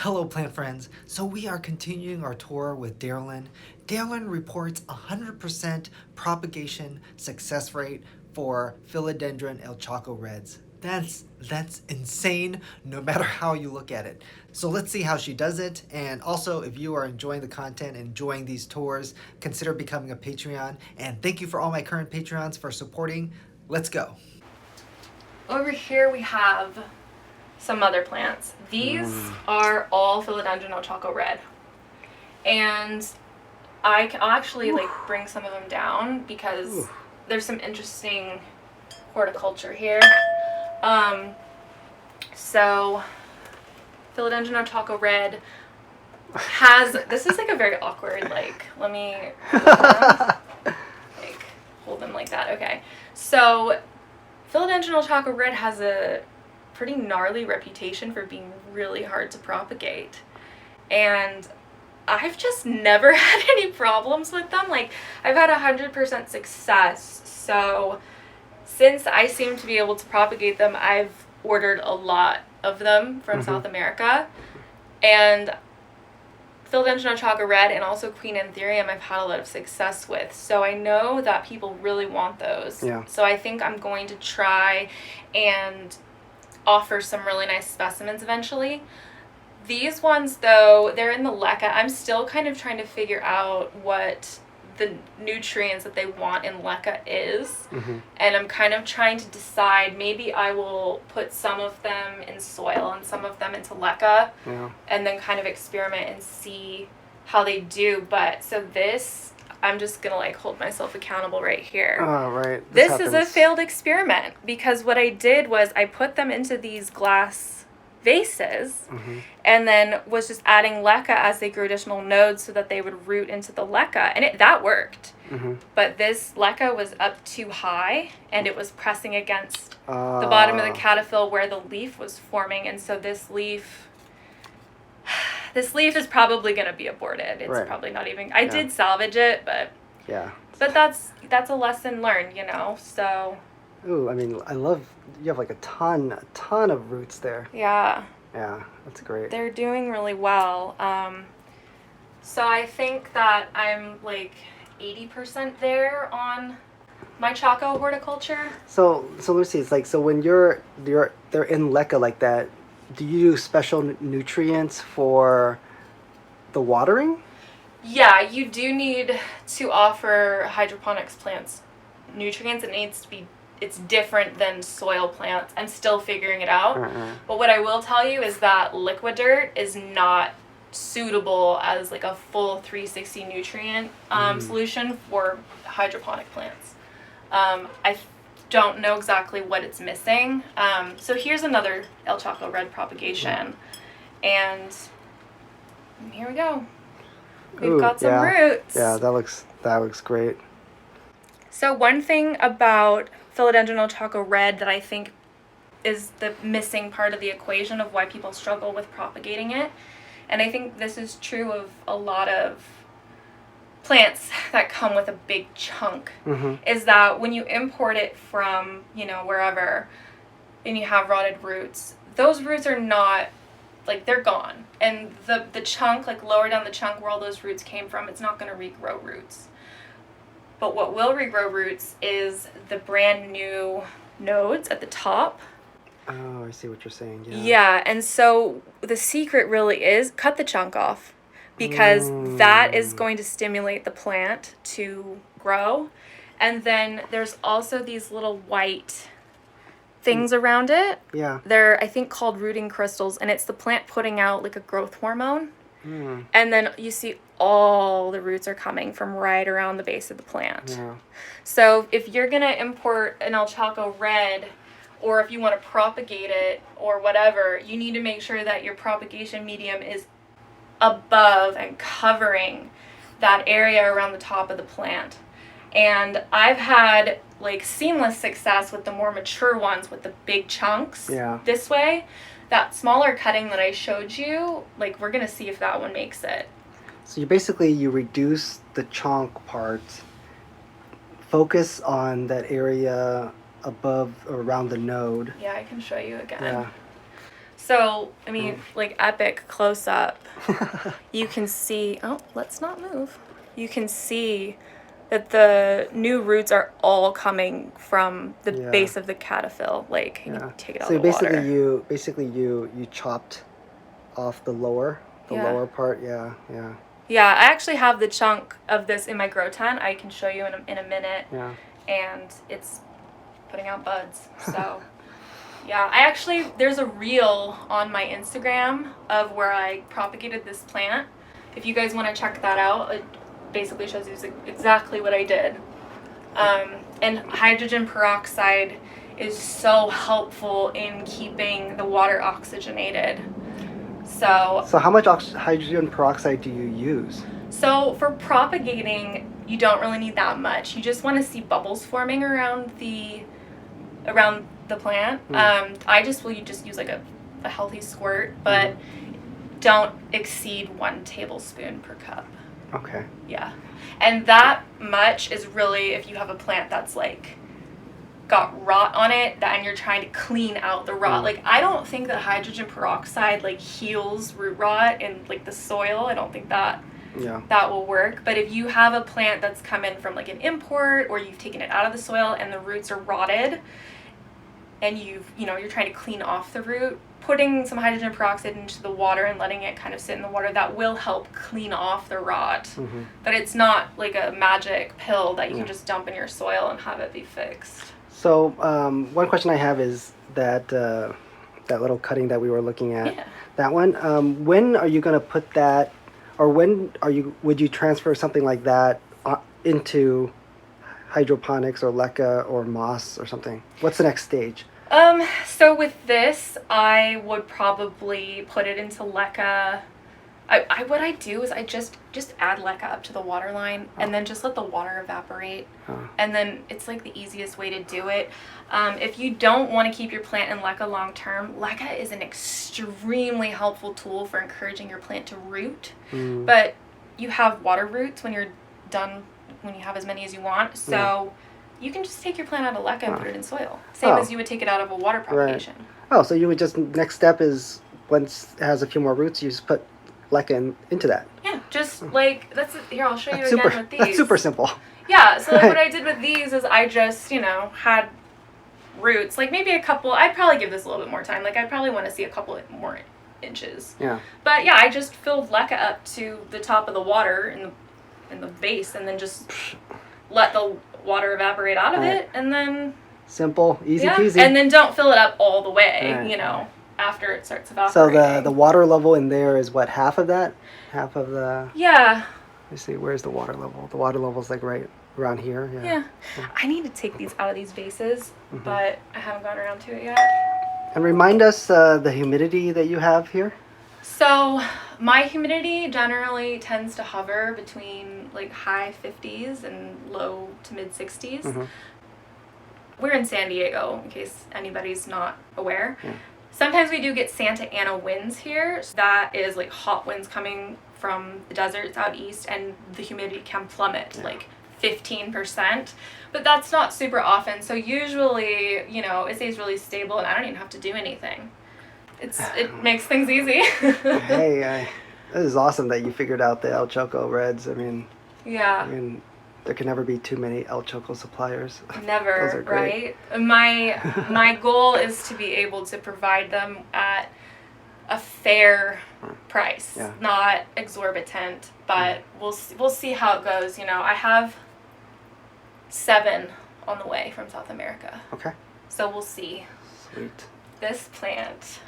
Hello plant friends, so we are continuing our tour with Darylen. Darylen reports 100% propagation success rate for Philodendron El Choco Reds. That's insane no matter how you look at it. So let's see how she does it, and also if you are enjoying the content and enjoying these tours, consider becoming a Patreon, and thank you for all my current Patreons for supporting. Let's go. Over here we have some other plants. These are all Philodendron El Choco Red. And I'll actually bring some of them down because there's some interesting horticulture here. So Philodendron El Choco Red has, this is a very awkward, let me hold them like that. Okay. So Philodendron El Choco Red has a pretty gnarly reputation for being really hard to propagate, and I've just never had any problems with them. I've had 100% success. So since I seem to be able to propagate them, I've ordered a lot of them from South America, and Philodendron El Choco Red and also Queen Anthurium I've had a lot of success with. So I know that people really want those. Yeah. So I think I'm going to try and offer some really nice specimens eventually. These ones, though, they're in the LECA. I'm still kind of trying to figure out what the nutrients that they want in LECA is. And I'm kind of trying to decide, maybe I will put some of them in soil and some of them into LECA, and then kind of experiment and see how they do. But so this, I'm just gonna hold myself accountable right here. Oh, right. This is a failed experiment because what I did was I put them into these glass vases and then was just adding LECA as they grew additional nodes so that they would root into the LECA, and that worked. But this LECA was up too high and it was pressing against the bottom of the cataphyll where the leaf was forming, and so this leaf is probably going to be aborted. It's probably not even, I did salvage it, but that's a lesson learned, so. Ooh, I mean, I love, you have a ton of roots there. Yeah. Yeah, that's great. They're doing really well. So I think that I'm 80% there on my Choco horticulture. So Lucy, it's so when they're in LECA like that, do you do special nutrients for the watering? Yeah, you do need to offer hydroponics plants nutrients. It's different than soil plants. I'm still figuring it out. But what I will tell you is that liquid dirt is not suitable as a full 360 nutrient solution for hydroponic plants. I don't know exactly what it's missing. So here's another El Choco Red propagation. And here we go. We've got some roots. Yeah, that looks great. So one thing about Philodendron El Choco Red that I think is the missing part of the equation of why people struggle with propagating it, and I think this is true of a lot of plants that come with a big chunk, is that when you import it from, wherever, and you have rotted roots, those roots are not, they're gone. And the chunk, lower down the chunk where all those roots came from, it's not going to regrow roots. But what will regrow roots is the brand new nodes at the top. Oh, I see what you're saying. Yeah. Yeah, and so the secret really is cut the chunk off, because that is going to stimulate the plant to grow. And then there's also these little white things around it. Yeah. They're, I think, called rooting crystals, and it's the plant putting out a growth hormone. And then you see all the roots are coming from right around the base of the plant. Yeah. So if you're going to import an El Choco Red, or if you want to propagate it or whatever, you need to make sure that your propagation medium is above and covering that area around the top of the plant. And I've had seamless success with the more mature ones with the big chunks. Yeah. This way. That smaller cutting that I showed you, we're going to see if that one makes it. So you reduce the chunk part, focus on that area above or around the node. Yeah, I can show you again. Yeah. So, I mean, like epic close up. You can see, oh, let's not move. You can see that the new roots are all coming from the Yeah. base of the cataphyll. Like, you Yeah. can take it out So of the basically, water. you chopped off the lower Yeah. part. Yeah. Yeah. Yeah, I actually have the chunk of this in my grow tent. I can show you in a minute. Yeah. And it's putting out buds. So, yeah, I actually, there's a reel on my Instagram of where I propagated this plant. If you guys want to check that out, it basically shows you exactly what I did. And hydrogen peroxide is so helpful in keeping the water oxygenated. So how much hydrogen peroxide do you use? So for propagating, you don't really need that much. You just want to see bubbles forming around the plant. I just will just use like a healthy squirt, but don't exceed 1 tablespoon per cup. Okay. Yeah. And that much is really if you have a plant that's like got rot on it and you're trying to clean out the rot. Like, I don't think that hydrogen peroxide like heals root rot in like the soil. I don't think that will work. But if you have a plant that's come in from like an import or you've taken it out of the soil and the roots are rotted and you're trying to clean off the root, putting some hydrogen peroxide into the water and letting it kind of sit in the water, that will help clean off the rot. But it's not like a magic pill that you can just dump in your soil and have it be fixed. So one question I have is that little cutting that we were looking at, that one. When are you going to put that, or would you transfer something like that into hydroponics or leca or moss or something? What's the next stage? So with this, I would probably put it into leca. What I do is I just add leca up to the water line and then just let the water evaporate. And then it's like the easiest way to do it. If you don't want to keep your plant in leca long term, leca is an extremely helpful tool for encouraging your plant to root. But you have water roots when you're done, when you have as many as you want. So you can just take your plant out of leca and put it in soil. Same as you would take it out of a water propagation. Right. Oh, so you would just, next step is once it has a few more roots, you just put leca into that. Yeah, just like, here, I'll show you That's again with these. That's super simple. Yeah, so like what I did with these is I just, had roots, like maybe a couple, I'd probably give this a little bit more time. Like I'd probably want to see a couple more inches. Yeah. But yeah, I just filled leca up to the top of the water in the base and then just let the water evaporate out of it and then... Simple, easy peasy. And then don't fill it up all the way, after it starts evaporating. So the water level in there is what, half of that? Half of the... Yeah. Let me see, where's the water level? The water level's like right around here. Yeah. I need to take these out of these vases, but I haven't gotten around to it yet. And remind us the humidity that you have here. So my humidity generally tends to hover between like high 50s and low to mid 60s. We're in San Diego, in case anybody's not aware. Sometimes we do get Santa Ana winds here. So that is like hot winds coming from the deserts out east, and the humidity can plummet like 15%. But that's not super often. So usually, it stays really stable and I don't even have to do anything. It makes things easy. Hey, this is awesome that you figured out the El Choco Reds. I mean, there can never be too many El Choco suppliers. Never, Those are great. right? My goal is to be able to provide them at a fair price, not exorbitant, but we'll see how it goes. I have 7 on the way from South America. Okay. So we'll see. Sweet. This plant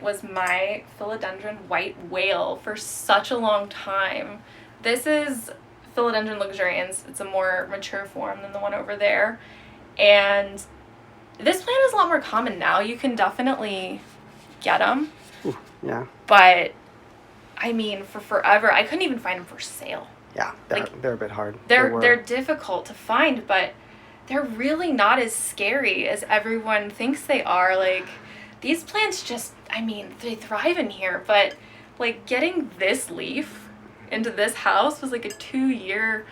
was my Philodendron white whale for such a long time. This is Philodendron luxurians. It's a more mature form than the one over there. And this plant is a lot more common now. You can definitely get them. Ooh, yeah. But, I mean, for forever, I couldn't even find them for sale. Yeah, they're a bit hard. They're difficult to find, but they're really not as scary as everyone thinks they are. Like, these plants just, they thrive in here, but, like, getting this leaf into this house was like a 2-year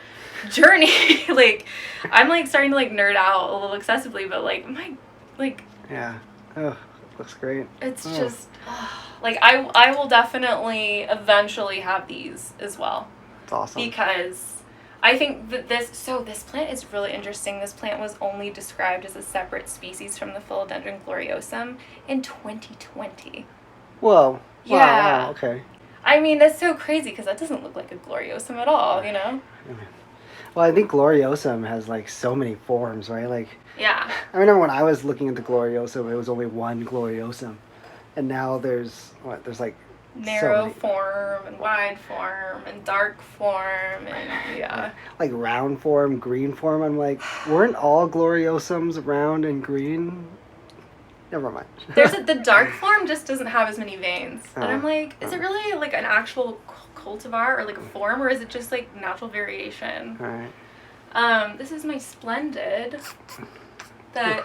journey. Like, I'm like starting to like nerd out a little excessively, but like yeah. Oh, Looks great. It's just, like, I will definitely eventually have these as well. It's awesome. Because I think that this plant is really interesting. This plant was only described as a separate species from the Philodendron gloriosum in 2020. Whoa. Yeah. Wow, okay. I mean, that's so crazy because that doesn't look like a gloriosum at all, you know? Well, I think gloriosum has like so many forms, right? Like, Yeah. I remember when I was looking at the gloriosum, it was only one gloriosum, and now there's like Narrow many. form and wide form and dark form and yeah. Like round form, green form. I'm like, weren't all gloriosums round and green? Never mind. The dark form just doesn't have as many veins. And I'm like, is it really like an actual cultivar or like a form, or is it just like natural variation? All right. This is my splendid. That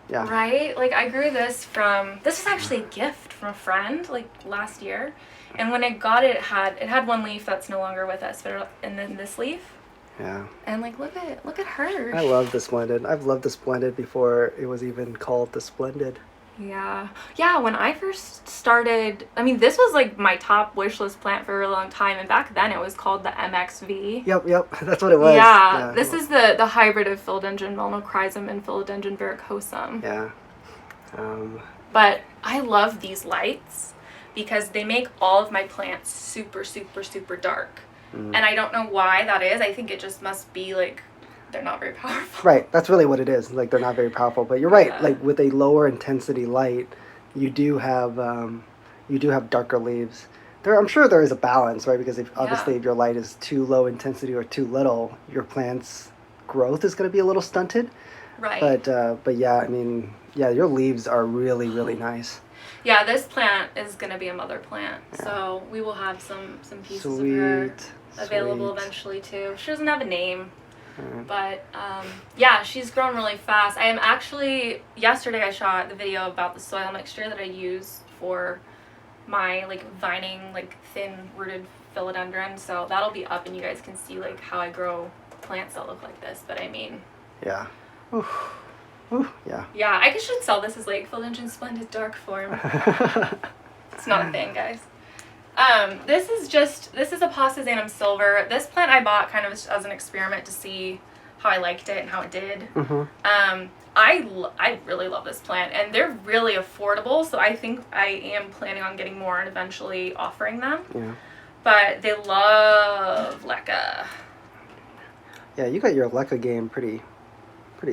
Yeah. right? Like I grew this was actually a gift from a friend like last year. And when I got it, it had one leaf that's no longer with us, and then this leaf. Yeah. And like look at her. I love the Splendid. I've loved the Splendid before it was even called the Splendid. Yeah. Yeah, when I first started, I mean, this was like my top wish list plant for a really long time, and back then it was called the MXV. Yep, that's what it was. Yeah, this is the hybrid of Philodendron melanochryzum and Philodendron verrucosum. Yeah. But I love these lights because they make all of my plants super, super, super dark. And I don't know why that is. I think it just must be like they're not very powerful. Right, that's really what it is. Like they're not very powerful, but you're right. Yeah. Like with a lower intensity light, you do have darker leaves. I'm sure there is a balance, right? Because obviously if your light is too low intensity or too little, your plant's growth is going to be a little stunted. Right. But yeah, I mean, yeah, your leaves are really, really nice. Yeah, this plant is going to be a mother plant. Yeah. So we will have some pieces of her available eventually too. She doesn't have a name. But yeah, she's grown really fast. I am actually, yesterday I shot the video about the soil mixture that I use for my like vining, like thin rooted philodendron. So that'll be up and you guys can see like how I grow plants that look like this. But I mean, yeah. Yeah. Yeah, I should sell this as like Philodendron Splendid dark form. It's not a thing, guys. This is a Pastazanum silver. This plant I bought kind of as an experiment to see how I liked it and how it did. Mm-hmm. I really love this plant, and they're really affordable, so I think I am planning on getting more and eventually offering them. Yeah. But they love leca. Yeah, you got your leca game pretty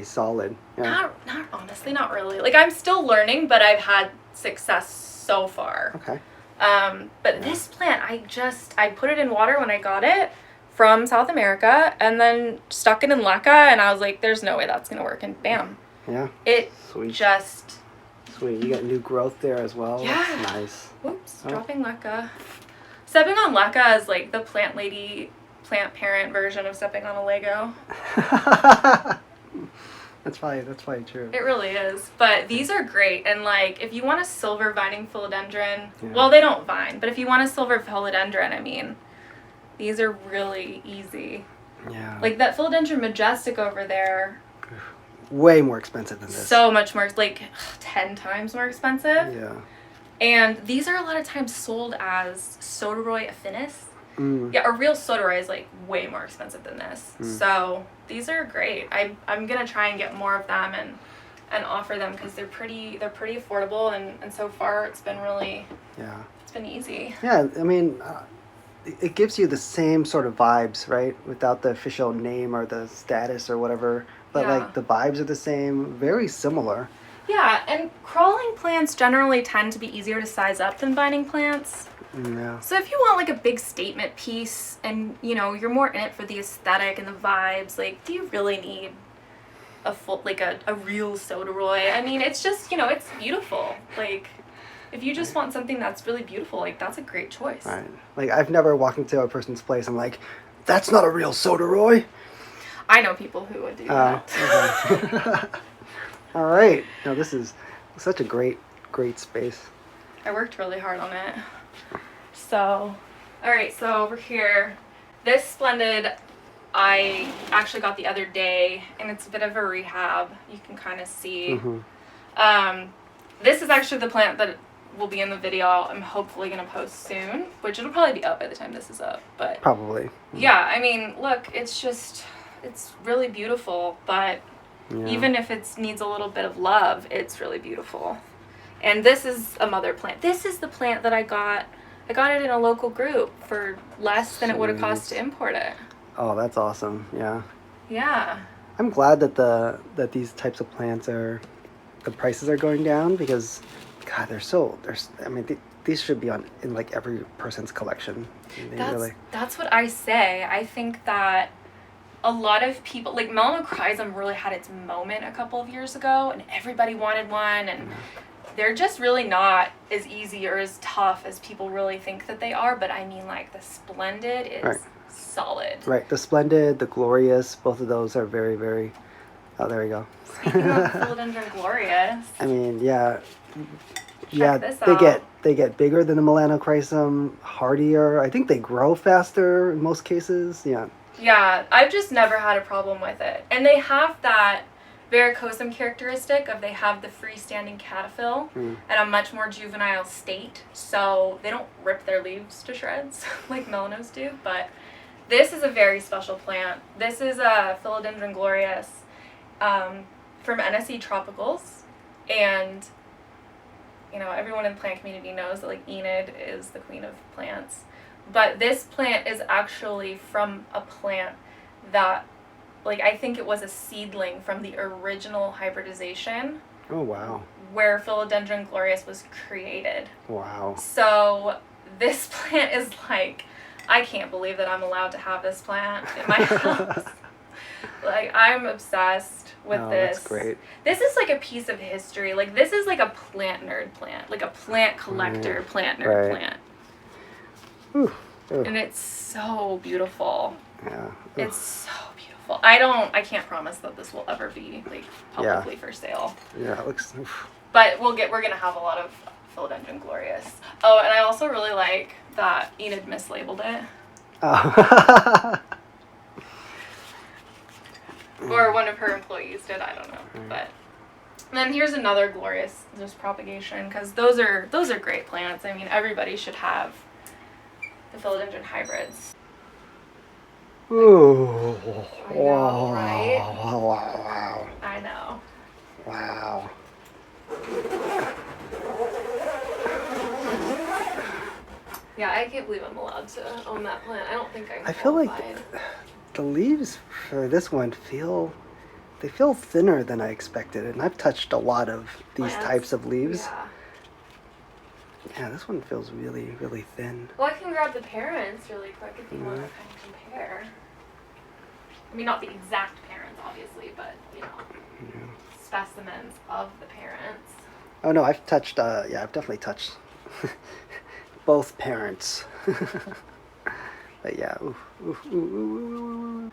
solid. Yeah. Not honestly, not really. Like I'm still learning, but I've had success so far. Okay. But this plant, I put it in water when I got it from South America and then stuck it in leca, and I was like, there's no way that's going to work, and bam. Yeah. Sweet. Sweet. You got new growth there as well. Yeah. That's nice. Oops, dropping leca. Stepping on leca is like the plant parent version of stepping on a Lego. That's probably true. It really is. But these are great. And like if you want a silver vining philodendron, well, they don't vine, but if you want a silver philodendron, I mean, these are really easy. Yeah. Like that Philodendron majestic over there. Way more expensive than this. So much more, like 10 times more expensive. Yeah. And these are a lot of times sold as Soderoy affinis. Mm. Yeah, a real Soderoy is like way more expensive than this. So these are great. I'm gonna try and get more of them and offer them because they're pretty affordable, and so far it's been easy. Yeah, I mean, it gives you the same sort of vibes, right? Without the official name or the status or whatever, but like the vibes are the same, very similar. Yeah, and crawling plants generally tend to be easier to size up than vining plants. Yeah. So if you want like a big statement piece and you're more in it for the aesthetic and the vibes, like do you really need a full a real Soderoy? I mean, it's just it's beautiful. Like if you just want something that's really beautiful, like that's a great choice. Right. Like I've never walked into a person's place. I'm like, that's not a real Soderoy. I know people who would do that. Okay. All right. No, this is such a great space. I worked really hard on it. So, all right, so over here, this Splendid I actually got the other day, and it's a bit of a rehab. You can kind of see. Mm-hmm. this is actually the plant that will be in the video I'm hopefully going to post soon, which it'll probably be up by the time this is up. But Probably. yeah, I mean, look, it's really beautiful, but Yeah. even if it needs a little bit of love, it's really beautiful. And this is a mother plant. This is the plant that I got it in a local group for less than it would have cost to import it. Oh, that's awesome. Yeah. Yeah. I'm glad that these types of plants the prices are going down, because God, these should be in like every person's collection. That's what I say. I think that a lot of people, like Melanochrysum really had its moment a couple of years ago, and everybody wanted one, and they're just really not as easy or as tough as people really think that they are. But I mean, like, the Splendid is solid. Right. The Splendid, the Glorious, both of those are very, very... Oh, there we go. Speaking of Philodendron Glorious. I mean, yeah. This out. They get bigger than the Melanochrysum, hardier. I think they grow faster in most cases. Yeah. Yeah, I've just never had a problem with it. And they have that varicosum characteristic of they have the freestanding cataphyll at a much more juvenile state, so they don't rip their leaves to shreds like melanos do. But this is a very special plant. This is a Philodendron Glorious from NSE Tropicals, and you know, everyone in the plant community knows that like Enid is the queen of plants. But this plant is actually from a plant that, like, I think it was a seedling from the original hybridization. Oh, wow. Where Philodendron Glorious was created. Wow. So this plant is like, I can't believe that I'm allowed to have this plant in my house. Like, I'm obsessed with this. That's great. This is like a piece of history. Like, this is like a plant nerd plant. Like a plant collector plant nerd plant. Ooh. And it's so beautiful. Yeah. It's so beautiful. I can't promise that this will ever be like publicly for sale. Yeah, it looks... Oof. But we're gonna have a lot of Philodendron Glorious. Oh, and I also really like that Enid mislabeled it. Oh. Or one of her employees did, I don't know. But and then here's another Glorious just propagation, because those are great plants. I mean, everybody should have the Philodendron hybrids. Ooh. I know, right? Wow. I know. Wow. Yeah, I can't believe I'm allowed to own that plant. I don't think I'm I feel like the leaves for this one feel thinner than I expected, and I've touched a lot of these types of leaves. Yeah. Yeah, this one feels really, really thin. Well, I can grab the parents really quick if you want to kind of compare. I mean, not the exact parents, obviously, but, you know, specimens of the parents. Oh, no, I've touched, I've definitely touched both parents. But yeah, ooh.